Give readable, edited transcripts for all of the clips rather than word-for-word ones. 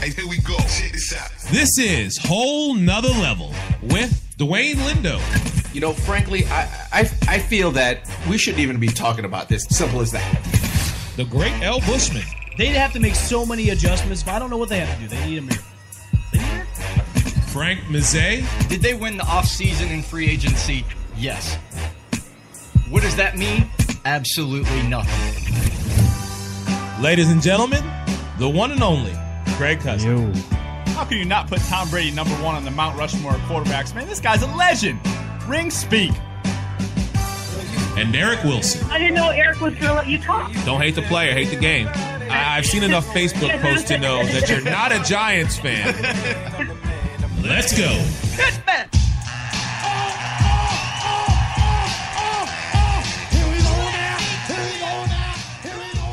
right, here we go. Check this out. This is Whole Nother Level with Dwayne Lindo. You know, frankly, I feel that we shouldn't even be talking about this. Simple as that. The great L. Bushman. They'd have to make so many adjustments, but I don't know what they have to do. They need him here. Frank Mazzei. Did they win the offseason in free agency? Yes. What does that mean? Absolutely nothing. Ladies and gentlemen, the one and only Craig Cousin. How can you not put Tom Brady number one on the Mount Rushmore of quarterbacks? Man, this guy's a legend. Rings speak. And Eric Wilson. I didn't know Eric was going to let you talk. Don't hate the player, hate the game. I've seen enough Facebook posts to know that you're not a Giants fan. Let's go.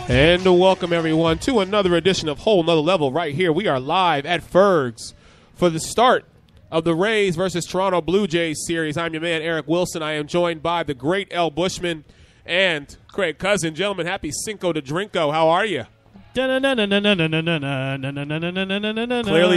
And welcome everyone to another edition of Whole Nother Level right here. We are live at Ferg's for the start of the Rays versus Toronto Blue Jays series. I'm your man, Eric Wilson. I am joined by the great L. Bushman and Craig Cousin. Gentlemen, happy Cinco de Drinko. How are you? Clearly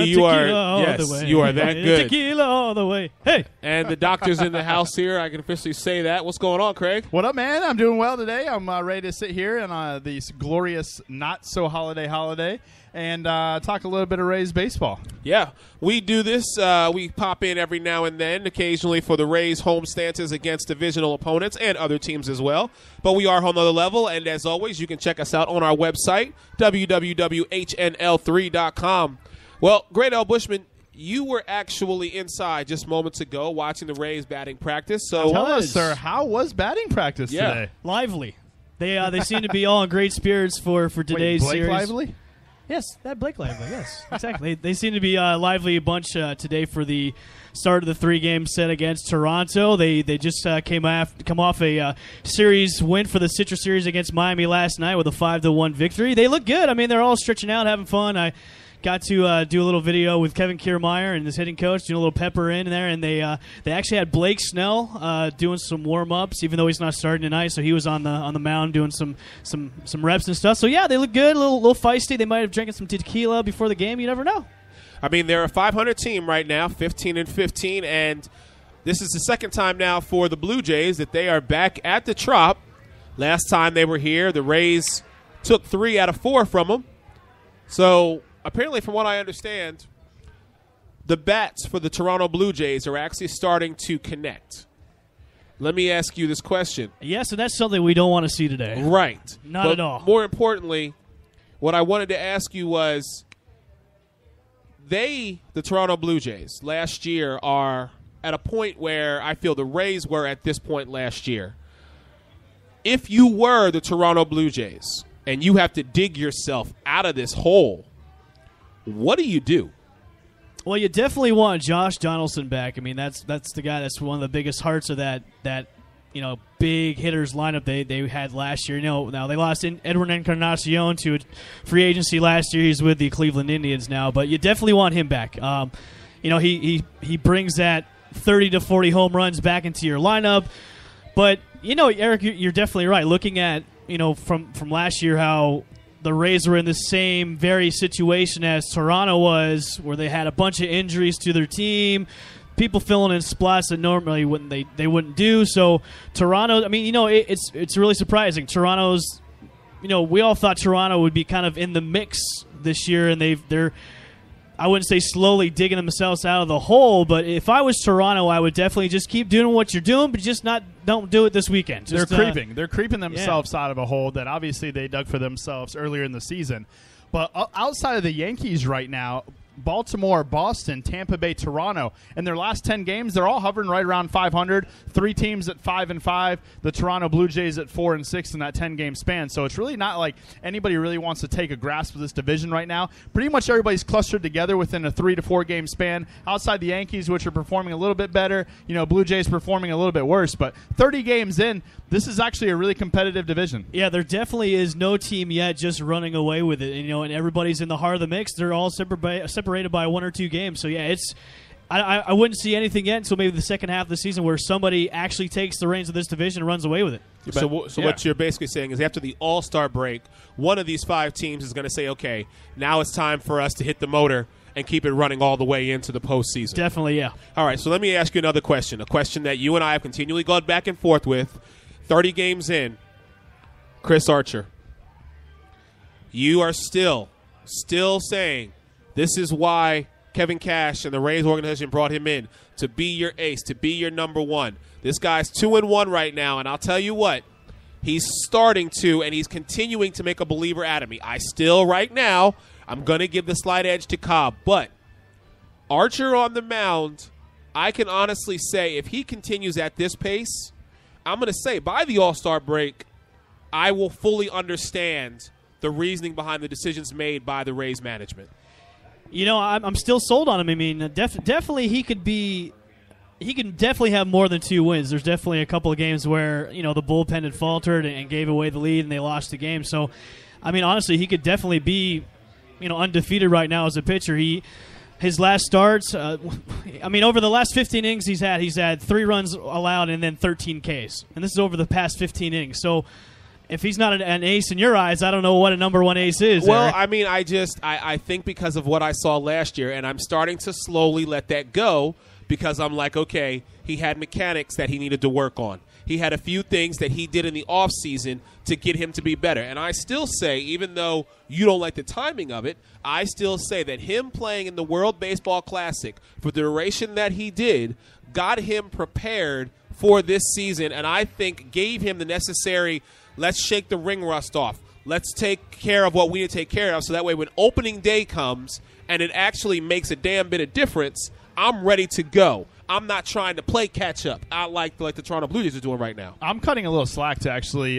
you are, yes, you are that good. Tequila all the way. Hey. And the doctor's in the house here. I can officially say that. What's going on, Craig? What up, man? I'm doing well today. I'm ready to sit here on this glorious not-so-holiday and talk a little bit of Rays baseball. Yeah, we do this. We pop in every now and then, occasionally for the Rays' home stances against divisional opponents and other teams as well. But we are Whole Nother Level, and as always, you can check us out on our website, www.hnl3.com. Well, great L. Bushman, you were actually inside just moments ago watching the Rays batting practice. So tell us, sir, how was batting practice today? Lively. They seem to be all in great spirits for today's Blake series. Lively? Yes, that Blake Lively, yes, exactly. They seem to be a lively bunch today for the start of the three-game set against Toronto. They just come off a series win for the Citrus Series against Miami last night with a 5-1 victory. They look good. I mean, they're all stretching out, having fun. I got to do a little video with Kevin Kiermaier and his hitting coach, doing a little pepper in there, and they actually had Blake Snell doing some warm-ups, even though he's not starting tonight. So he was on the mound doing some reps and stuff. So yeah, they look good, a little feisty. They might have drinking some tequila before the game. You never know. I mean, they're a 500 team right now, 15-15, and this is the second time now for the Blue Jays that they are back at the Trop. Last time they were here, the Rays took 3 out of 4 from them. So apparently, from what I understand, the bats for the Toronto Blue Jays are actually starting to connect. Let me ask you this question. Yes, and that's something we don't want to see today. Right. Not at all. More importantly, what I wanted to ask you was, the Toronto Blue Jays, last year are at a point where I feel the Rays were at this point last year. If you were the Toronto Blue Jays and you have to dig yourself out of this hole, what do you do? Well, you definitely want Josh Donaldson back. I mean, that's the guy that's one of the biggest hearts of that big hitters lineup they had last year. Now they lost Edwin Encarnacion to free agency last year. He's with the Cleveland Indians now, but you definitely want him back. He brings that 30 to 40 home runs back into your lineup. But Eric, you're definitely right. Looking at from last year how the Rays were in the same very situation as Toronto was, where they had a bunch of injuries to their team, people filling in spots that normally they wouldn't do. So Toronto, I mean, it's really surprising. Toronto's, we all thought Toronto would be kind of in the mix this year, and they're I wouldn't say slowly digging themselves out of the hole, but if I was Toronto, I would definitely just keep doing what you're doing, but just don't do it this weekend. They're creeping. They're creeping themselves out of a hole that obviously they dug for themselves earlier in the season. But outside of the Yankees right now, Baltimore, Boston, Tampa Bay, Toronto. In their last 10 games, they're all hovering right around 500. 3 teams at 5-5. The Toronto Blue Jays at 4-6 in that 10-game span. So it's really not like anybody really wants to take a grasp of this division right now. Pretty much everybody's clustered together within a 3 to 4 game span. Outside the Yankees, which are performing a little bit better, Blue Jays performing a little bit worse. But 30 games in, this is actually a really competitive division. Yeah, there definitely is no team yet just running away with it. And everybody's in the heart of the mix. They're all separated by 1 or 2 games. So yeah, I wouldn't see anything yet until maybe the second half of the season where somebody actually takes the reins of this division and runs away with it. So what you're basically saying is after the All-Star break, one of these 5 teams is going to say, okay, now it's time for us to hit the motor and keep it running all the way into the postseason. Definitely, yeah. All right, so let me ask you another question, a question that you and I have continually gone back and forth with. 30 games in, Chris Archer, you are still saying this is why Kevin Cash and the Rays organization brought him in, to be your ace, to be your number one. This guy's 2-1 right now, and I'll tell you what, he's starting to, and he's continuing to make a believer out of me. I still, right now, I'm going to give the slight edge to Cobb, but Archer on the mound, I can honestly say if he continues at this pace, I'm going to say by the All-Star break, I will fully understand the reasoning behind the decisions made by the Rays management. You know, I'm still sold on him. I mean, definitely he can definitely have more than 2 wins. There's definitely a couple of games where, you know, the bullpen had faltered and gave away the lead and they lost the game. So, I mean, honestly, he could definitely be, you know, undefeated right now as a pitcher. His last starts, I mean, over the last 15 innings he's had 3 runs allowed and then 13 Ks. And this is over the past 15 innings. So if he's not an ace in your eyes, I don't know what a number 1 ace is. Well, Eric. I mean, I think because of what I saw last year, and I'm starting to slowly let that go because I'm like, okay, he had mechanics that he needed to work on. He had a few things that he did in the offseason to get him to be better. And I still say, even though you don't like the timing of it, I still say that him playing in the World Baseball Classic for the duration that he did got him prepared for this season, and I think gave him the necessary, let's shake the ring rust off. Let's take care of what we need to take care of so that way when opening day comes and it actually makes a damn bit of difference, I'm ready to go. I'm not trying to play catch up. I like the Toronto Blue Jays are doing right now. I'm cutting a little slack to actually,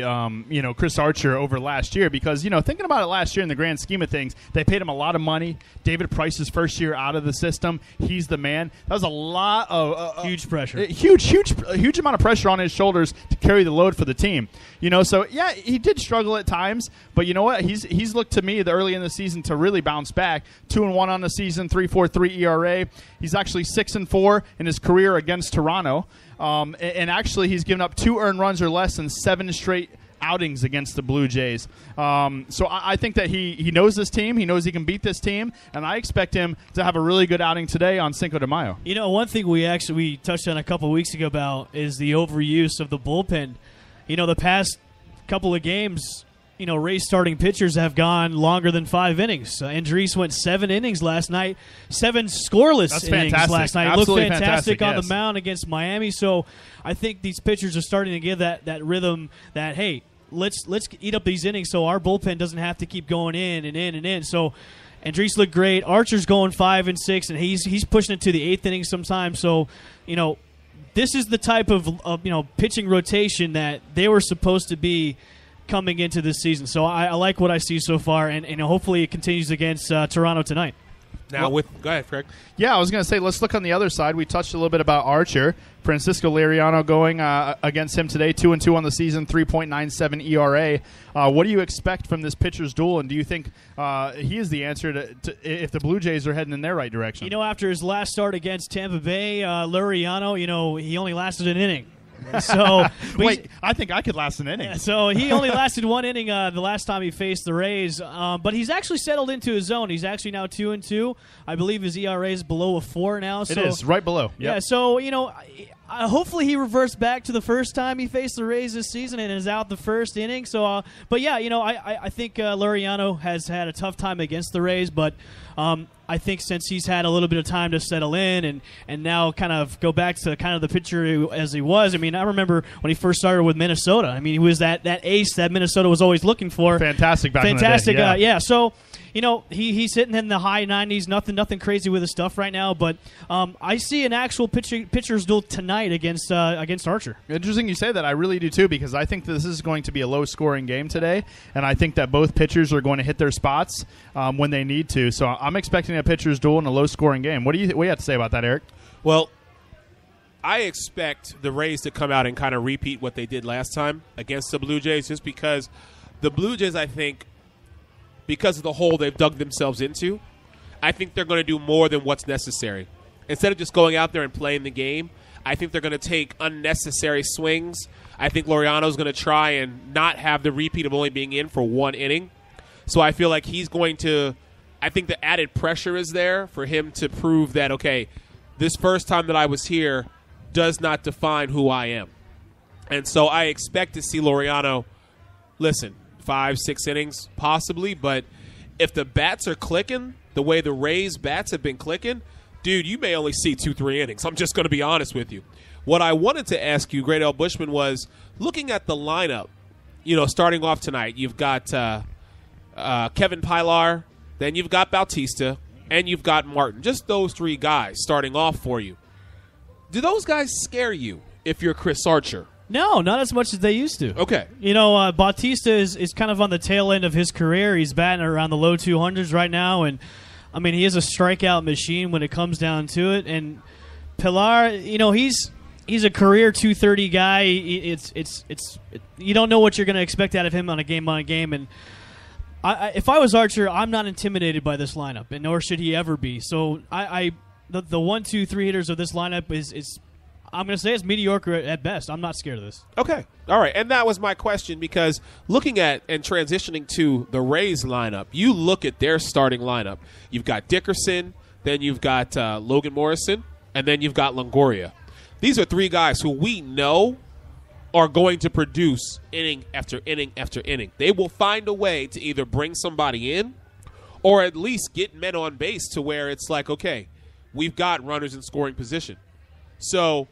Chris Archer over last year because, thinking about it last year in the grand scheme of things, they paid him a lot of money. David Price's first year out of the system. He's the man. That was a lot of huge pressure. Huge amount of pressure on his shoulders to carry the load for the team. So, yeah, he did struggle at times, but you know what? He's looked to me early in the season to really bounce back. 2-1 on the season, 3.43 ERA. He's actually 6-4 in his career against Toronto, and actually he's given up 2 earned runs or less in 7 straight outings against the Blue Jays. So I think that he knows this team. He knows he can beat this team, and I expect him to have a really good outing today on Cinco de Mayo. One thing we touched on a couple of weeks ago about is the overuse of the bullpen. The past couple of games, Rays starting pitchers have gone longer than 5 innings. Andres went 7 innings last night, 7 scoreless innings last night. Absolutely Looked fantastic on yes. the mound against Miami. So I think these pitchers are starting to give that rhythm that, hey, let's eat up these innings so our bullpen doesn't have to keep going in and in and in. So Andres looked great. Archer's going 5 and 6, and he's pushing it to the 8th inning sometimes. So, this is the type of pitching rotation that they were supposed to be coming into this season. So I like what I see so far, and hopefully it continues against Toronto tonight. Now, go ahead, Ferg. Yeah, I was going to say, let's look on the other side. We touched a little bit about Archer. Francisco Liriano going against him today, 2-2 on the season, 3.97 ERA. What do you expect from this pitcher's duel, and do you think he is the answer to if the Blue Jays are heading in their right direction? After his last start against Tampa Bay, Liriano, he only lasted an inning. So wait, I think I could last an inning. So he only lasted 1 inning the last time he faced the Rays, but he's actually settled into his zone. He's actually now 2-2. I believe his ERA is below a 4 now. So, it is right below. Yep. Yeah. So hopefully he reverts back to the first time he faced the Rays this season and is out the first inning. So, but yeah, I think Liriano has had a tough time against the Rays, but I think since he's had a little bit of time to settle in and now kind of go back to kind of the pitcher as he was. I mean, I remember when he first started with Minnesota. I mean, he was that ace that Minnesota was always looking for. Fantastic back in the day. Yeah. So, he's hitting in the high 90s. Nothing crazy with his stuff right now. But I see an actual pitcher's duel tonight against Archer. Interesting you say that. I really do too, because I think this is going to be a low-scoring game today, and I think that both pitchers are going to hit their spots when they need to. So I'm expecting a pitcher's duel in a low-scoring game. What do you have to say about that, Eric? Well, I expect the Rays to come out and kind of repeat what they did last time against the Blue Jays, just because the Blue Jays, I think, because of the hole they've dug themselves into, I think they're going to do more than what's necessary. Instead of just going out there and playing the game, I think they're going to take unnecessary swings. I think Laureano's going to try and not have the repeat of only being in for one inning. So I feel like he's going to – I think the added pressure is there for him to prove that, okay, this first time that I was here does not define who I am. And so I expect to see Laureano, listen, 5-6 innings possibly, but if the bats are clicking the way the Rays bats have been clicking, dude, you may only see 2-3 innings. I'm just going to be honest with you. What I wanted to ask you, Great L. Bushman, was looking at the lineup, starting off tonight, you've got Kevin Pilar, then you've got Bautista, and you've got Martin. Just those three guys starting off for you. Do those guys scare you if you're Chris Archer? No, not as much as they used to. Okay. Bautista is kind of on the tail end of his career. He's batting around the low 200s right now, and I mean, he is a strikeout machine when it comes down to it. And Pilar, he's a career 230 guy. It's you don't know what you're going to expect out of him on a game. And if I was Archer, I'm not intimidated by this lineup, and nor should he ever be. So the 1, 2, 3 hitters of this lineup is I'm going to say it's mediocre at best. I'm not scared of this. Okay. All right. And that was my question, because looking at and transitioning to the Rays lineup, you look at their starting lineup. You've got Dickerson, then you've got Logan Morrison, and then you've got Longoria. These are three guys who we know are going to produce inning after inning after inning. They will find a way to either bring somebody in or at least get men on base to where it's like, okay, we've got runners in scoring position. So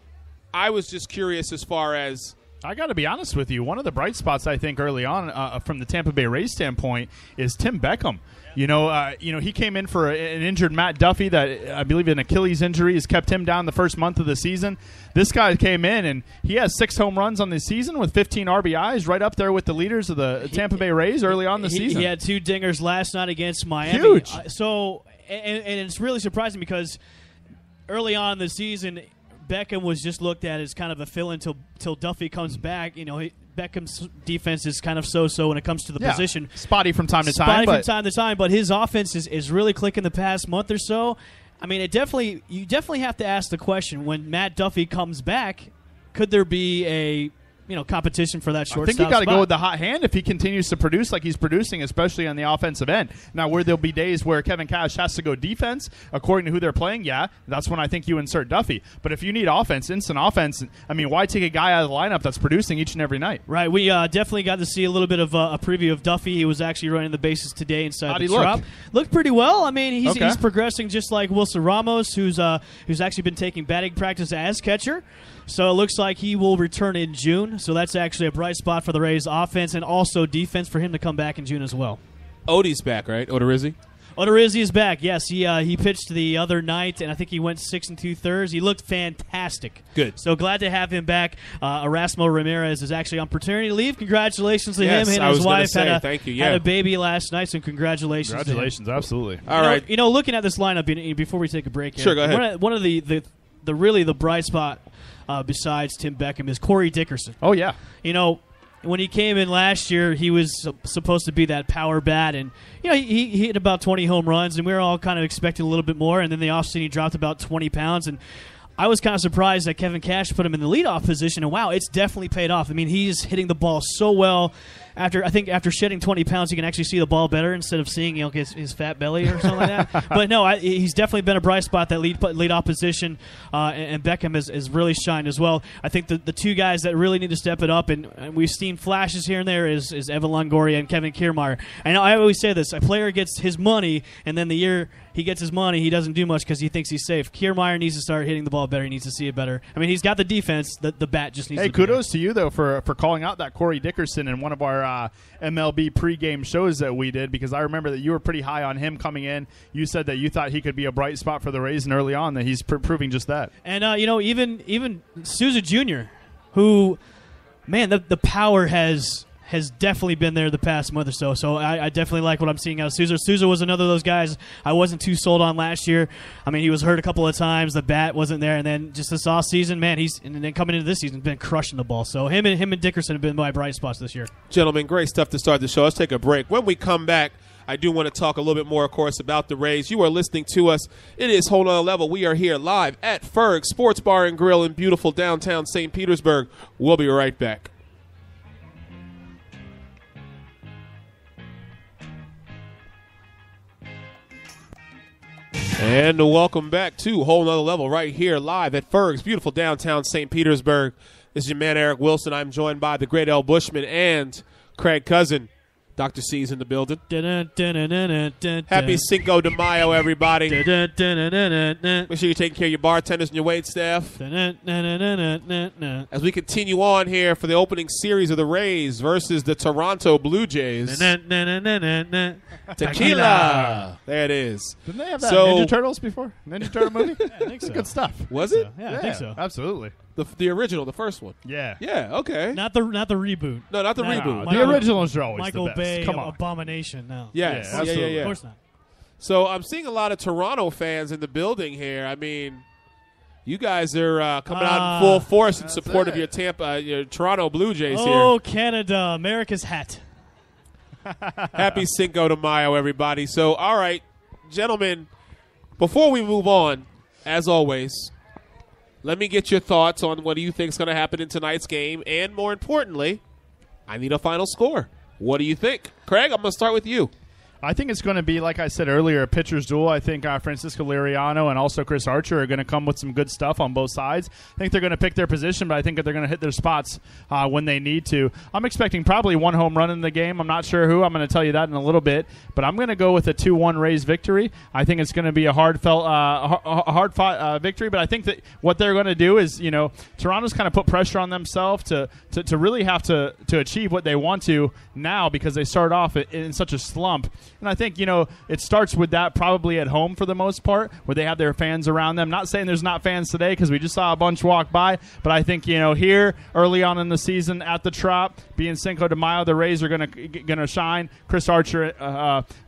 I was just curious as far as – I got to be honest with you. One of the bright spots, I think, early on from the Tampa Bay Rays standpoint is Tim Beckham. He came in for an injured Matt Duffy that I believe an Achilles injury has kept him down the first month of the season. This guy came in, and he has 6 home runs on the season with 15 RBIs, right up there with the leaders of the Tampa Bay Rays early on the season. He had 2 dingers last night against Miami. Huge. And it's really surprising because early on in the season – Beckham was just looked at as kind of a fill-in till Duffy comes back. Beckham's defense is kind of so-so when it comes to the position. Spotty from time to time. But his offense is really clicking the past month or so. I mean, you definitely have to ask the question, when Matt Duffy comes back, could there be a competition for that shortstop I think you got to spot? go with the hot hand if he continues to produce like he's producing, especially on the offensive end. Now, where there'll be days where Kevin Cash has to go defense, according to who they're playing, that's when I think you insert Duffy. But if you need offense, instant offense, I mean, why take a guy out of the lineup that's producing each and every night? Right. We definitely got to see a little bit of a preview of Duffy. He was actually running the bases today inside the drop. Looked pretty well. I mean, he's progressing just like Wilson Ramos, who's actually been taking batting practice as catcher. So it looks like he will return in June. So that's actually a bright spot for the Rays offense and also defense for him to come back in June as well. Odie's back, right? Odorizzi? Odorizzi is back, yes. He pitched the other night, and I think he went 6 2/3. He looked fantastic. Good. So glad to have him back. Erasmo Ramirez is actually on paternity leave. Congratulations to yes, him. He I and his wife had a baby last night, so congratulations. Congratulations, absolutely. All right. Looking at this lineup, before we take a break, sure, go ahead. One of the bright spot besides Tim Beckham is Corey Dickerson. Oh, yeah. When he came in last year, he was supposed to be that power bat, and he hit about 20 home runs, and we were all kind of expecting a little bit more, and then the offseason he dropped about 20 pounds, and I was kind of surprised that Kevin Cash put him in the leadoff position, and wow, it's definitely paid off. I mean, he's hitting the ball so well. After shedding 20 pounds, he can actually see the ball better instead of seeing his fat belly or something like that. But no, he's definitely been a bright spot, that lead opposition, and Beckham has really shined as well. I think the 2 guys that really need to step it up, and we've seen flashes here and there, is Evan Longoria and Kevin Kiermaier. I always say this: a player gets his money, and then the year he gets his money, he doesn't do much because he thinks he's safe. Kiermaier needs to start hitting the ball better. He needs to see it better. I mean, he's got the defense. The bat just needs to be kudos to you, though, for calling out that Corey Dickerson in one of our MLB pregame shows that we did, because I remember that you were pretty high on him coming in. You said that you thought he could be a bright spot for the Rays, and early on that he's proving just that. And, even Souza Jr., who, man, the power has definitely been there the past month or so. So I definitely like what I'm seeing out of Souza. Souza was another of those guys I wasn't too sold on last year. I mean, he was hurt a couple of times. The bat wasn't there. And then just this offseason, man, and then coming into this season, been crushing the ball. So him and Dickerson have been my bright spots this year. Gentlemen, great stuff to start the show. Let's take a break. When we come back, I do want to talk a little bit more, of course, about the Rays. You are listening to us. It is Whole Nother Level. We are here live at Ferg Sports Bar and Grill in beautiful downtown St. Petersburg. We'll be right back. And welcome back to Whole Nother Level right here live at Ferg's beautiful downtown St. Petersburg. This is your man, Eric Wilson. I'm joined by the great L. Bushman and Craig Cousin. Dr. C's in the building. Happy Cinco de Mayo, everybody. Make sure you're taking care of your bartenders and your wait staff. As we continue on here for the opening series of the Rays versus the Toronto Blue Jays. Tequila. There it is. Didn't they have that Ninja Turtles before? Ninja Turtle movie? I think so. Good stuff. Was it? Yeah, I think so. Absolutely. The original, the first one. Yeah. Yeah, okay. Not the reboot. No, not the reboot. The originals are always Michael the best. Bay Come on. abomination. No. Yes. Yeah, absolutely. Yeah. Of course not. So I'm seeing a lot of Toronto fans in the building here. I mean, you guys are coming out in full force in support of your Toronto Blue Jays Oh, Canada, America's hat. Happy Cinco de Mayo, everybody. So, all right, gentlemen, before we move on, as always, let me get your thoughts on what do you think is going to happen in tonight's game, and more importantly, I need a final score. What do you think? Craig, I'm going to start with you. I think it's going to be, like I said earlier, a pitcher's duel. I think Francisco Liriano and also Chris Archer are going to come with some good stuff on both sides. I think they're going to pick their position, but I think that they're going to hit their spots when they need to. I'm expecting probably one home run in the game. I'm not sure who. I'm going to tell you that in a little bit, but I'm going to go with a 2-1 Rays victory. I think it's going to be a hard-fought victory, but I think that what they're going to do is, Toronto's kind of put pressure on themselves to really have to achieve what they want to now because they start off in such a slump. And I think, it starts with that probably at home for the most part, where they have their fans around them. Not saying there's not fans today because we just saw a bunch walk by, but I think, here early on in the season at the Trop, being Cinco de Mayo, the Rays are going to shine. Chris Archer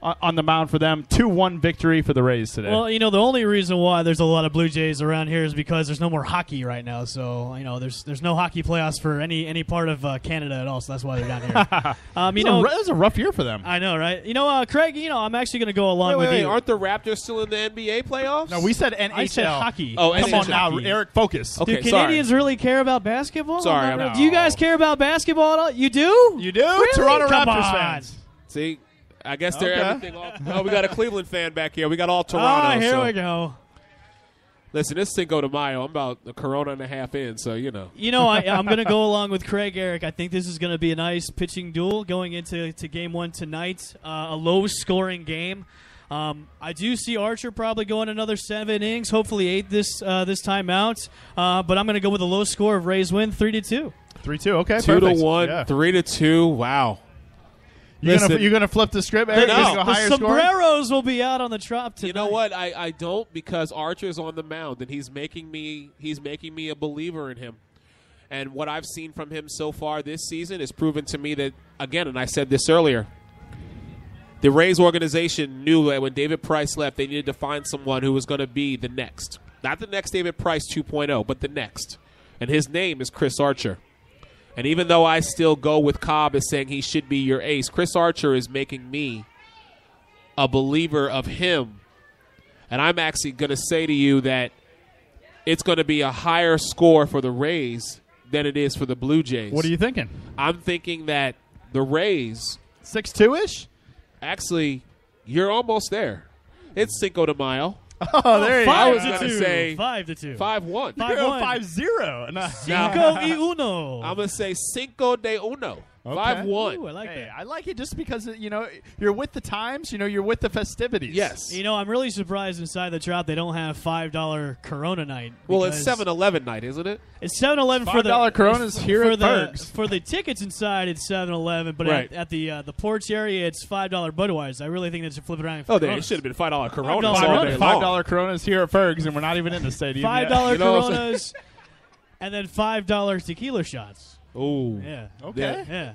on the mound for them. 2-1 victory for the Rays today. Well, the only reason why there's a lot of Blue Jays around here is because there's no more hockey right now. So, there's no hockey playoffs for any part of Canada at all. So that's why they're down here. It was a rough year for them. I know, right? Craig, I'm actually going to go along with you. Aren't the Raptors still in the NBA playoffs? No, we said NHL. I said hockey. Oh, come NHL. on now, Eric, focus. Okay, do Canadians really care about basketball? Sorry, really. Do you guys care about basketball at all? You do? You do? Really? Toronto Come Raptors on. fans. See, I guess they're Okay. everything off. Oh, we got a Cleveland fan back here. We got all Toronto. Oh, here so. we go. Listen, it's Cinco de Mayo. I'm about a Corona and a half in, so I'm going to go along with Craig, Eric. I think this is going to be a nice pitching duel going into Game 1 tonight. A low-scoring game. I do see Archer probably going another 7 innings, hopefully 8 this time out. But I'm going to go with a low score of Rays win, 3-2. 3-2, okay, 2-1, yeah. 3-2. Wow. You're going to flip the script, Eric? No. You're gonna go The higher sombreros will be out on the Trop tonight. You know what? I don't, because Archer's on the mound and he's making me a believer in him. And what I've seen from him so far this season has proven to me that, again, and I said this earlier, the Rays organization knew that when David Price left, they needed to find someone who was going to be the next. Not the next David Price 2.0, but the next. And his name is Chris Archer. And even though I still go with Cobb as saying he should be your ace, Chris Archer is making me a believer of him. And I'm actually going to say to you that it's going to be a higher score for the Rays than it is for the Blue Jays. What are you thinking? I'm thinking that the Rays, 6-2-ish? actually, you're almost there. It's Cinco de Mayo. Oh, there you go. I was gonna say 5-2. 5-1. 5-0. No. Cinco y uno. I'm going to say Cinco de Uno. Okay. 5-1. Ooh, I like Hey, that. I like it just because, you're with the times, you're with the festivities. Yes. I'm really surprised inside the Trop they don't have $5 Corona night. Well, it's because 7-Eleven night, isn't it? It's 7-Eleven for the $5 Coronas here for at the Ferg's. for the tickets inside. It's 7-Eleven, but Right. at the porch area, it's $5 Budweiser. I really think they should flip it around. Oh, it should have been $5 Corona. $5 all day long. $5 Coronas here at Ferg's, and we're not even in the stadium $5 yet. You know what I'm Coronas, and then $5 tequila shots. Ooh. Yeah. Okay. Yeah.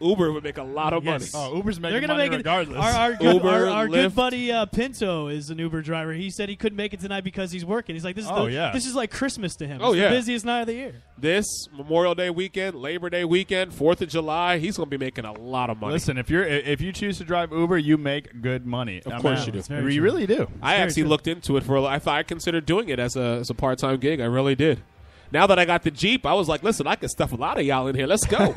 Uber would make a lot of money. Yes. Oh, Uber's They're making gonna money make regardless. Our Uber, good Lyft. buddy Pinto is an Uber driver. He said he couldn't make it tonight because he's working. He's like, this is this is like Christmas to him. Oh, It's yeah. the busiest night of the year. This Memorial Day weekend, Labor Day weekend, 4th of July, he's going to be making a lot of money. Listen, if you choose to drive Uber, you make good money. Of course you do. It's very You true. really do. I actually looked into it for a I thought I considered doing it as a part-time gig. I really did. Now that I got the Jeep, I was like, listen, I can stuff a lot of y'all in here. Let's go.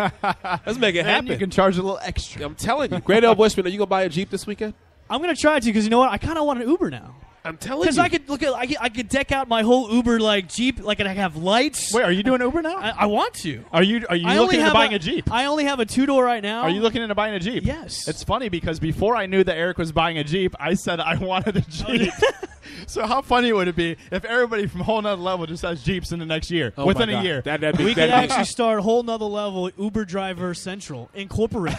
Let's make it And happen. you can charge a little extra. I'm telling you. Great L. Bushman, are you going to buy a Jeep this weekend? I'm gonna try to because you know what? I kind of want an Uber now. I'm telling Because you. I could I could deck out my whole Uber like Jeep, like and I have lights. Wait, are you doing Uber now? I want to. Are you I only looking into have buying a Jeep? I only have a 2-door right now. Are you looking into buying a Jeep? Yes. It's funny because before I knew that Eric was buying a Jeep, I said I wanted a Jeep. So how funny would it be if everybody from Whole Nother Level just has Jeeps in the next year? Oh within my God. a year. That'd be, We could that'd be- actually start a whole nother level Uber Driver Central Incorporated,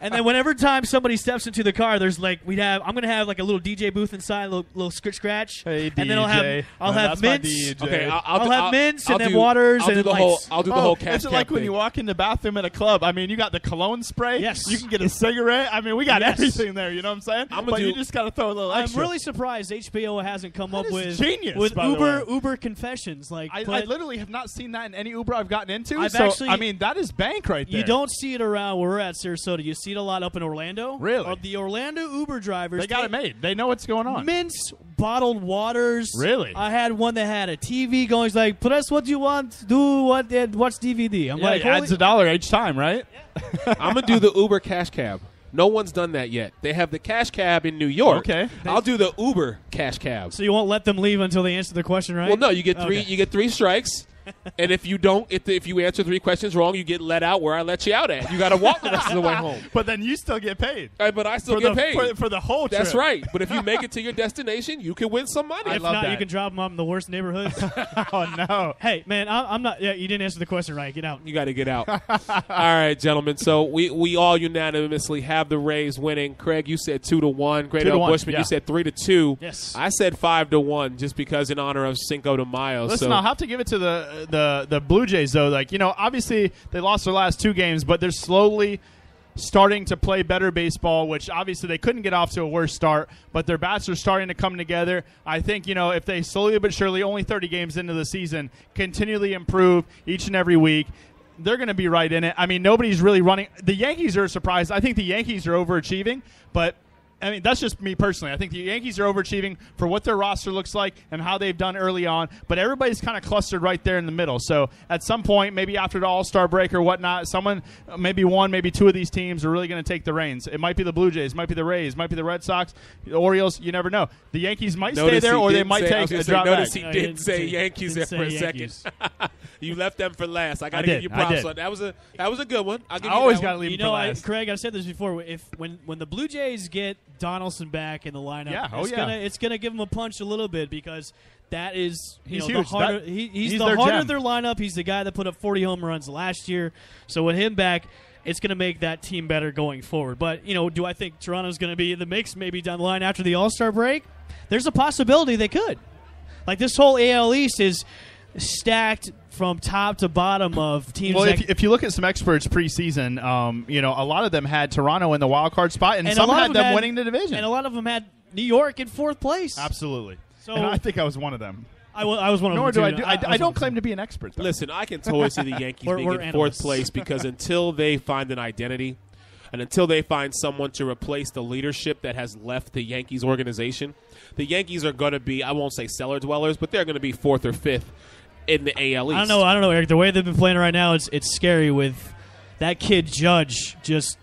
and then whenever time somebody steps into the car, there's like I'm gonna have like a little DJ booth inside, a little scratch, Hey, and then I'll DJ. have That's my mints. DJ. Okay, I'll have mints and then waters I'll and do the lights. whole. I'll do the whole cash It's like when thing. you walk in the bathroom at a club. I mean, you got the cologne spray. Yes. You can get a cigarette. I mean, we got Yes. everything there. You know what I'm saying? I'm gonna But do- you just got to throw a little I'm extra. really surprised HBO hasn't come up is with genius, with by the way. Uber confessions. Like, I but literally have not seen that in any Uber I've gotten into. I've so, actually- I mean, that is bank right there. you don't see it around where we're at, Sarasota. You see it a lot up in Orlando. Really? The Orlando Uber drivers. They got it made. They know what's going on. Mints, bottled waters. Really? I had one that had a TV going. He's like, press what you want, do what, and watch DVD. I'm Yeah, like, it adds $1 each time, right? I'm gonna do the Uber cash cab. No one's done that yet. They have the cash cab in New York. Okay. I'll do the Uber cash cab. so you won't let them leave until they answer the question, right? Well, no, you get three. Okay. You get 3 strikes, and if you don't, if you answer 3 questions wrong, you get let out where I let you out at. You got to walk the rest of the way home. But then you still get paid. But I still for get the, paid. For the whole trip. That's right. But if you make it to your destination, you can win some money. I If love not, that. you can drop them off in the worst neighborhoods. Oh, no. Hey, man, I'm not. Yeah, you didn't answer the question right. Get out. You got to get out. All right, gentlemen. So we all unanimously have the Rays winning. Craig, you said 2-1. Great L. 2-1, Bushman, yeah. you said 3-2. Yes. I said 5-1, just because in honor of Cinco de Mayo. Listen, so I'll have to give it to the Blue Jays, though. Like, you know, obviously they lost their last 2 games, but they're slowly starting to play better baseball, which obviously they couldn't get off to a worse start, but their bats are starting to come together. I think, you know, if they slowly but surely, only 30 games into the season, continually improve each and every week, they're going to be right in it. I mean, nobody's really running. The Yankees are surprised. I think the Yankees are overachieving, but I mean, that's just me personally. I think the Yankees are overachieving for what their roster looks like and how they've done early on, but everybody's kind of clustered right there in the middle. So at some point, maybe after the All-Star break or whatnot, someone, maybe 1, maybe 2 of these teams are really going to take the reins. It might be the Blue Jays, it might be the Rays, it might be the Red Sox, the Orioles, you never know. The Yankees might stay there or they might take a drop back. Notice he No, he did didn't say say- Yankees didn't there for a say second. Yankees. You left them for last. I got to I give did, you I props did. on that. Was a good one. I'll give I you always that got to one. leave You them know, for last. Craig, I've said this before. When the Blue Jays get Donaldson back in the lineup, Yeah, it's gonna give him a punch a little bit because that is He's the huge. harder, That- he's he's the their heart gem. of their lineup. He's the guy that put up 40 home runs last year. So with him back, it's going to make that team better going forward. But, you know, do I think Toronto's going to be in the mix maybe down the line after the All-Star break? There's a possibility they could. Like, this whole AL East is stacked from top to bottom of teams. Well, that, if you look at some experts preseason, you know, a lot of them had Toronto in the wild card spot, and and some a lot had of them winning the division. And a lot of them had New York in 4th place. Absolutely. So- and I think I was one of them. I was one of Nor them. do too. I do. I was don't one claim of to be an expert, though. Listen, I can totally see the Yankees We're being in 4th analysts. place because until they find an identity and until they find someone to replace the leadership that has left the Yankees organization, the Yankees are going to be, I won't say cellar dwellers, but they're going to be 4th or 5th in the AL East. I don't know, Eric. The way they've been playing right now, it's scary with that kid Judge just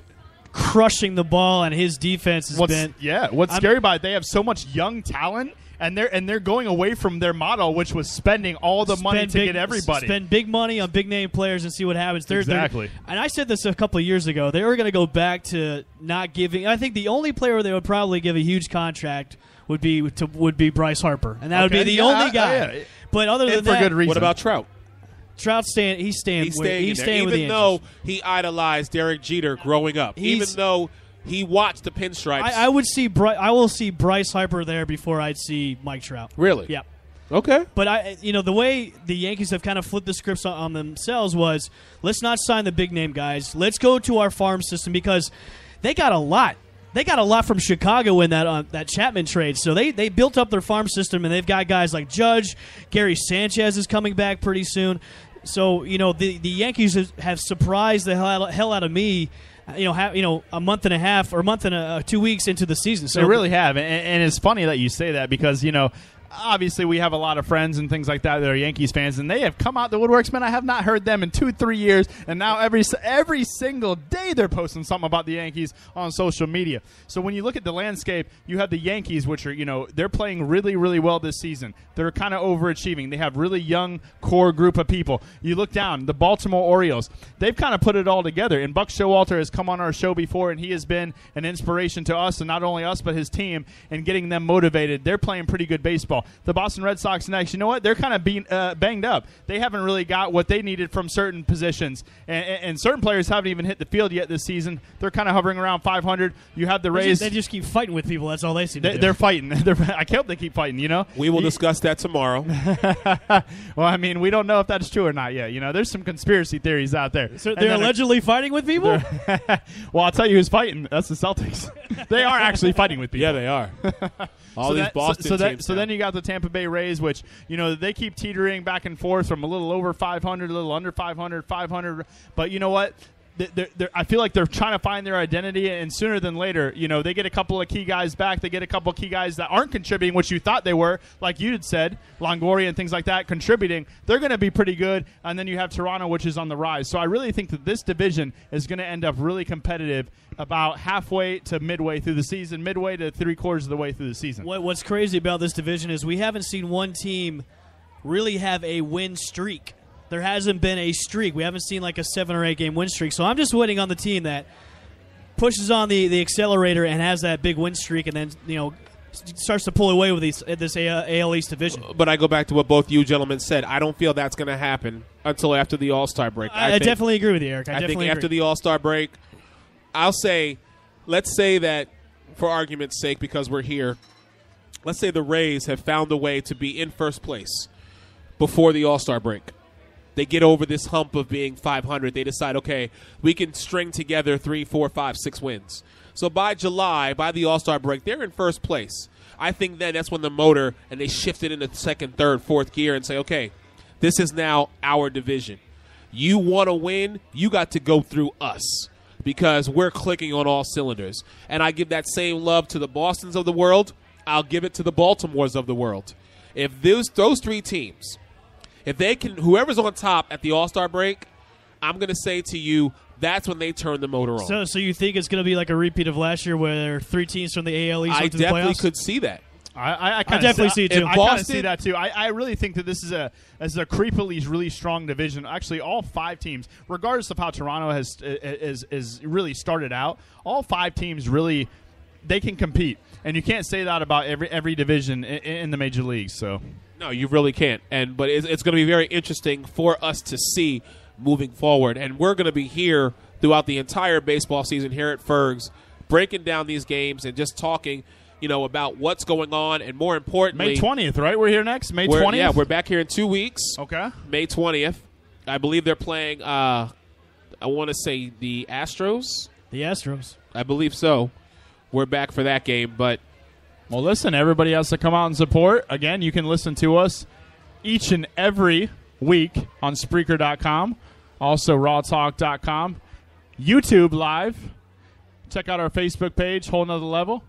crushing the ball, and his defense has been. What's I'm- scary about it? They have so much young talent, and they're going away from their model, which was spending all the money to get everybody. Spend big money on big name players and see what happens. They're- Exactly. and I said this a couple of years ago. They were going to go back to not giving. I think the only player they would probably give a huge contract would be Bryce Harper, and that would be Okay, the yeah, only guy. yeah. But other than And for that, good reason. What about Trout? Trout's staying. He's staying. He's staying in there. with the Even though Angels. he idolized Derek Jeter growing up. Even He's- though he watched the pinstripes. I would see. I will see Bryce Harper there before I'd see Mike Trout. Really? Yep. Okay. But the way the Yankees have kind of flipped the scripts on themselves was, let's not sign the big name guys. Let's go to our farm system because they got a lot. They got a lot from Chicago in that Chapman trade. So they built up their farm system, and they've got guys like Judge, Gary Sanchez is coming back pretty soon. So the Yankees have surprised the hell out of me. A month and a half or a month and 2 weeks into the season. So they really have, and it's funny that you say that because obviously we have a lot of friends and things like that that are Yankees fans, and they have come out the woodworks. Man, I have not heard them in 2-3 years, and now every single day they're posting something about the Yankees on social media. So when you look at the landscape, you have the Yankees, which are they're playing really, really well this season. They're kind of overachieving. They have really young core group of people. You look down, the Baltimore Orioles, they've kind of put it all together. And Buck Showalter has come on our show before, and he has been an inspiration to us, and not only us but his team, and getting them motivated. They're playing pretty good baseball. The Boston Red Sox next, you know what? They're kind of banged up. They haven't really got what they needed from certain positions, and certain players haven't even hit the field yet this season. They're kind of hovering around 500. You have the Rays. They just keep fighting with people. That's all they seem to do. They're fighting. I hope they keep fighting, We will discuss that tomorrow. Well, I mean, we don't know if that's true or not yet. There's some conspiracy theories out there. So they're allegedly fighting with people? Well, I'll tell you who's fighting. That's the Celtics. They are actually fighting with people. Yeah, they are. All these Boston teams. So then you got the Tampa Bay Rays, which they keep teetering back and forth from a little over 500, a little under 500, 500. But you know what? I feel like they're trying to find their identity, and sooner than later, they get a couple of key guys back. They get a couple of key guys that aren't contributing, which you thought they were, like you had said, Longoria and things like that, contributing. They're going to be pretty good, and then you have Toronto, which is on the rise. So I really think that this division is going to end up really competitive about halfway to midway through the season, midway to 3/4 of the way through the season. What's crazy about this division is we haven't seen one team really have a win streak. There hasn't been a streak. We haven't seen like a 7 or 8 game win streak. So I'm just waiting on the team that pushes on the accelerator and has that big win streak, and then starts to pull away with this AL East division. But I go back to what both you gentlemen said. I don't feel that's going to happen until after the All-Star break. I definitely agree with you, Eric. I think after the All-Star break, let's say that for argument's sake, because we're here, let's say the Rays have found a way to be in first place before the All-Star break. They get over this hump of being 500. They decide, okay, we can string together 3, 4, 5, 6 wins. So by July, by the All-Star break, they're in first place. I think then that's when the motor, and they shift it into second, third, fourth gear and say, okay, this is now our division. You want to win, you got to go through us because we're clicking on all cylinders. And I give that same love to the Bostons of the world. I'll give it to the Baltimores of the world. If those 3 teams, if they can, whoever's on top at the All-Star break, I'm going to say to you, that's when they turn the motor on. So you think it's going to be like a repeat of last year where there are 3 teams from the AL East I went to the playoffs? definitely could see that. I definitely see it too. I kind of see that too. I really think that this is a creepily really strong division. Actually, all 5 teams, regardless of how Toronto has really started out, all 5 teams really they can compete, and you can't say that about every division in the major leagues. So. No, you really can't. But it's going to be very interesting for us to see moving forward. And we're going to be here throughout the entire baseball season here at Ferg's, breaking down these games and just talking, about what's going on. And more importantly, May 20th, right? We're here next, May 20th? Yeah, we're back here in 2 weeks. Okay. May 20th. I believe they're playing, I want to say the Astros. The Astros. I believe so. We're back for that game, but. Well, listen, everybody has to come out and support. Again, you can listen to us each and every week on Spreaker.com, also RawTalk.com, YouTube Live. Check out our Facebook page, Whole Nother Level,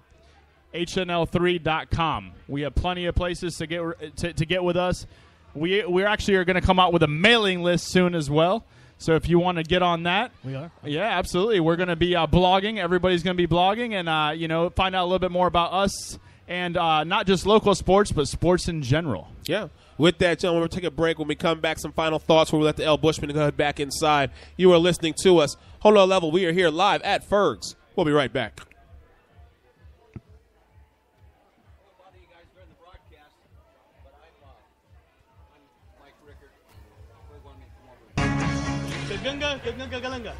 HNL3.com. We have plenty of places to get with us. We actually are going to come out with a mailing list soon as well. So if you want to get on that. We are. Yeah, absolutely. We're going to be blogging. Everybody's going to be blogging and, find out a little bit more about us. And not just local sports, but sports in general. Yeah. With that, gentlemen, we'll take a break. When we come back, some final thoughts. We'll let the L. Bushman go back inside. You are listening to us. Whole Nother Level. We are here live at Ferg's. We'll be right back.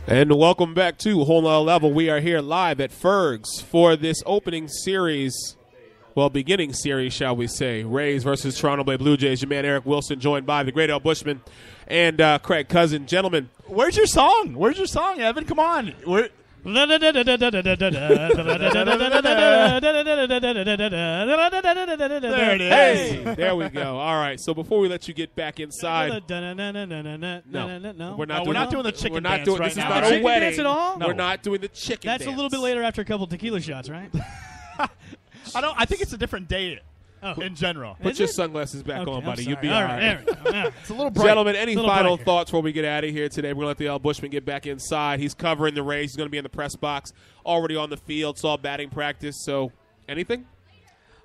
And welcome back to Whole Nother Level. We are here live at Ferg's for this opening series well, beginning series, shall we say. Rays versus Toronto Blue Jays. Your man Eric Wilson joined by the great Al Bushman and Craig Cousin. Gentlemen. Where's your song? Where's your song, Evan? Come on. There it is. Hey, there we go. All right, so before we let you get back inside. No, We're not doing the chicken dance right This is now. not Chicken a wedding. dance at all? We're not doing the chicken That's dance. a little bit later after a couple tequila shots, right? I think it's a different day in general. Put your sunglasses back on, buddy. You'll be all right. There we go. It's a little bright. Gentlemen, any Little final brighter. thoughts before we get out of here today? We're going to let the Al Bushman get back inside. He's covering the Rays. He's going to be in the press box, already on the field. Saw batting practice. So, anything?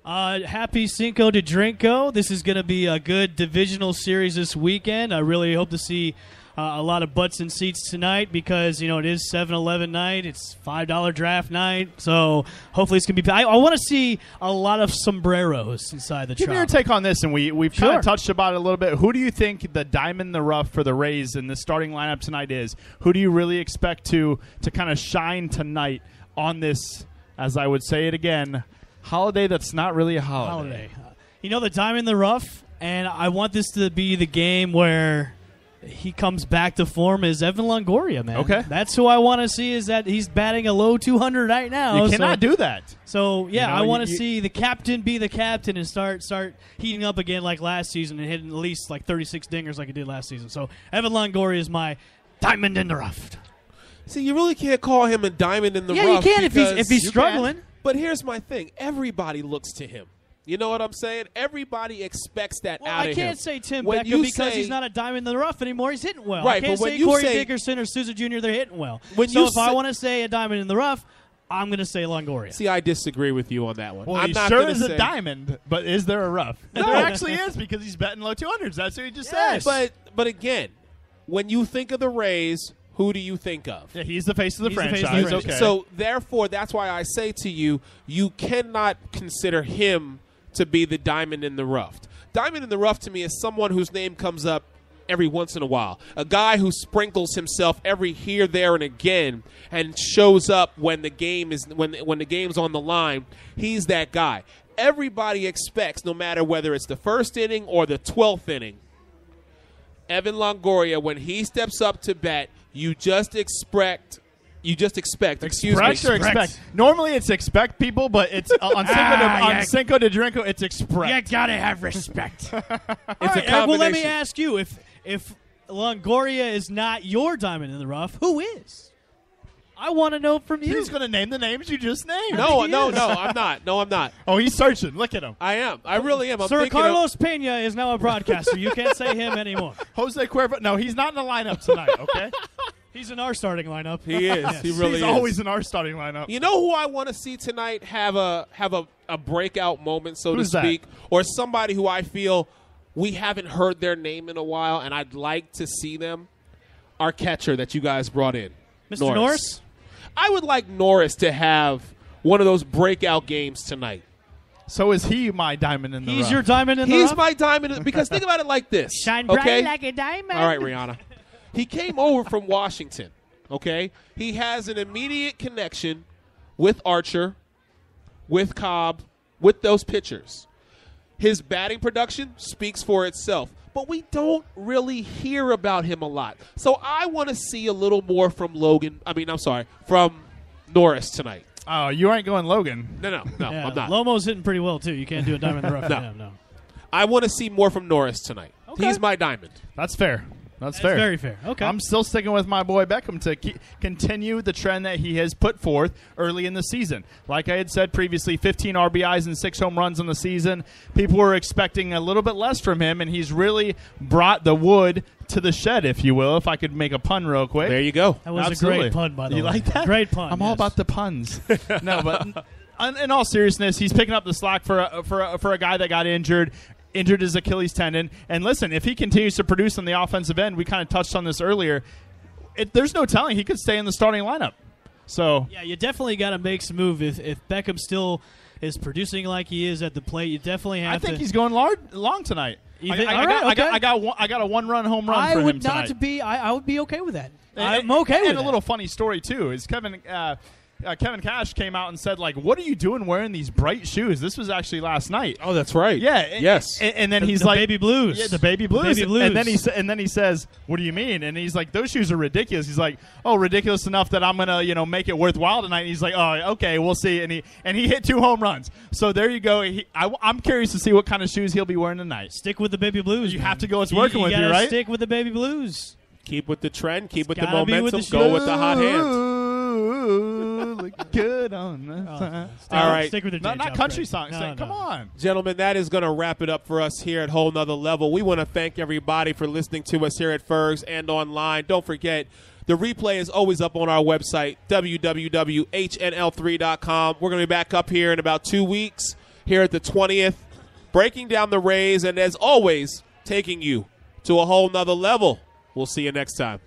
Happy Cinco de Drinko. This is going to be a good divisional series this weekend. I really hope to see a lot of butts and seats tonight because, it is 7-Eleven night. It's $5 draft night. So hopefully it's going to be – I want to see a lot of sombreros inside the Give me Trop. your take on this, and we've Sure. kind of touched about it a little bit. Who do you think the diamond in the rough for the Rays in the starting lineup tonight is? Who do you really expect to kind of shine tonight on this, as I would say it again, holiday that's not really a holiday? The diamond in the rough, and I want this to be the game where he comes back to form is Evan Longoria, man. Okay. That's who I want to see is that he's batting a low 200 right now. You cannot do that. So, yeah, I want to you- see the captain be the captain and start heating up again like last season and hitting at least like 36 dingers like he did last season. So, Evan Longoria is my diamond in the rough. See, you really can't call him a diamond in the Yeah, rough. you can if because he's you struggling. can. But here's my thing. Everybody looks to him. You know what I'm saying? Everybody expects that Well, out I of him. can't say Tim When Beckham you because say- he's not a diamond in the rough anymore. He's hitting well. Right, I can't but when say you Corey say- Dickerson or Sousa Jr., they're hitting well. When so you if I say- want to say a diamond in the rough, I'm going to say Longoria. See, I disagree with you on that one. Well, I'm he not sure gonna is say, a diamond, but is there a rough? And there actually is because he's betting low 200s. That's what he just said. But again, when you think of the Rays, who do you think of? Yeah, he's the face of the He's the face of the franchise. franchise. Okay. So therefore, that's why I say to you, you cannot consider him to be the diamond in the rough. Diamond in the rough to me is someone whose name comes up every once in a while. A guy who sprinkles himself every here, there, and again, and shows up when the game is when the game's on the line. He's that guy. Everybody expects, no matter whether it's the first inning or the 12th inning, Evan Longoria, when he steps up to bat, you just expect. Excuse me. Expect. Normally it's expect people, but it's on Cinco de Drinko, it's express. You got to have respect. It's a Well, let me combination. ask you, if Longoria is not your diamond in the rough, who is? I want to know from you. He's going to name the names you just named. No, I'm not. No, I'm not. Oh, he's searching. Look at him. I am. I really am. I'm Sir thinking Carlos Pena is now a broadcaster. You can't say him anymore. Jose Cuervo. No, he's not in the lineup tonight, okay? He's in our starting lineup. He is. Yes. He really he's is. always in our starting lineup. You know who I want to see tonight have a breakout moment, so Who's to that? speak, or somebody who I feel we haven't heard their name in a while, and I'd like to see them. Our catcher that you guys brought in, Mr. Norris? I would like Norris to have one of those breakout games tonight. So is he my diamond in the rough? He's your diamond in the He's rough? my diamond because think about it like this. Shine bright okay? like a diamond. All right, Rihanna. He came over from Washington, okay? He has an immediate connection with Archer, with Cobb, with those pitchers. His batting production speaks for itself, but we don't really hear about him a lot. So I want to see a little more from from Norris tonight. Oh, you ain't going Logan. No, Yeah, I'm not. Lomo's hitting pretty well, too. You can't do a diamond in the rough No. for him, no. I want to see more from Norris tonight. Okay. He's my diamond. That's fair. That's That's fair. very fair. Okay. I'm still sticking with my boy Beckham to continue the trend that he has put forth early in the season. Like I had said previously, 15 RBIs and 6 home runs in the season. People were expecting a little bit less from him, and he's really brought the wood to the shed, if you will, if I could make a pun real quick. There you go. That was Absolutely. a great pun, by the way. You like that? Great pun. I'm all yes. about the puns. No, but in all seriousness, he's picking up the slack for a guy that got injured his Achilles tendon. And listen, if he continues to produce on the offensive end, we kind of touched on this earlier, there's no telling he could stay in the starting lineup. So Yeah, you definitely got to make some move. If Beckham still is producing like he is at the plate, you definitely have to. I think he's going long tonight. Even- I all right, okay. got a one-run home run I for him would tonight. not be. I would be okay with that. And- I'm okay with and that. a little funny story too is Kevin Kevin Cash came out and said, like, what are you doing wearing these bright shoes? This was actually last night. Oh, that's right. Yeah. Yes. And then he's the like, baby blues. Yeah, the baby blues. The baby blues. And then he says, what do you mean? And he's like, those shoes are ridiculous. He's like, oh, ridiculous enough that I'm gonna, make it worthwhile tonight. And he's like, oh, okay, we'll see. And he hit 2 home runs. So there you go. I'm curious to see what kind of shoes he'll be wearing tonight. Stick with the baby blues. You man. have to go. It's working with you, gotta right? Stick with the baby blues. Keep with the trend. Keep with the gotta be momentum. with the Go with the hot hands. Ooh, look good on the side. All right. Stick with your Not country songs. Come on. Gentlemen, that is going to wrap it up for us here at Whole Nother Level. We want to thank everybody for listening to us here at Ferg's and online. Don't forget, the replay is always up on our website, www.hnl3.com. We're going to be back up here in about 2 weeks here at the 20th, breaking down the Rays, and as always, taking you to a whole nother level. We'll see you next time.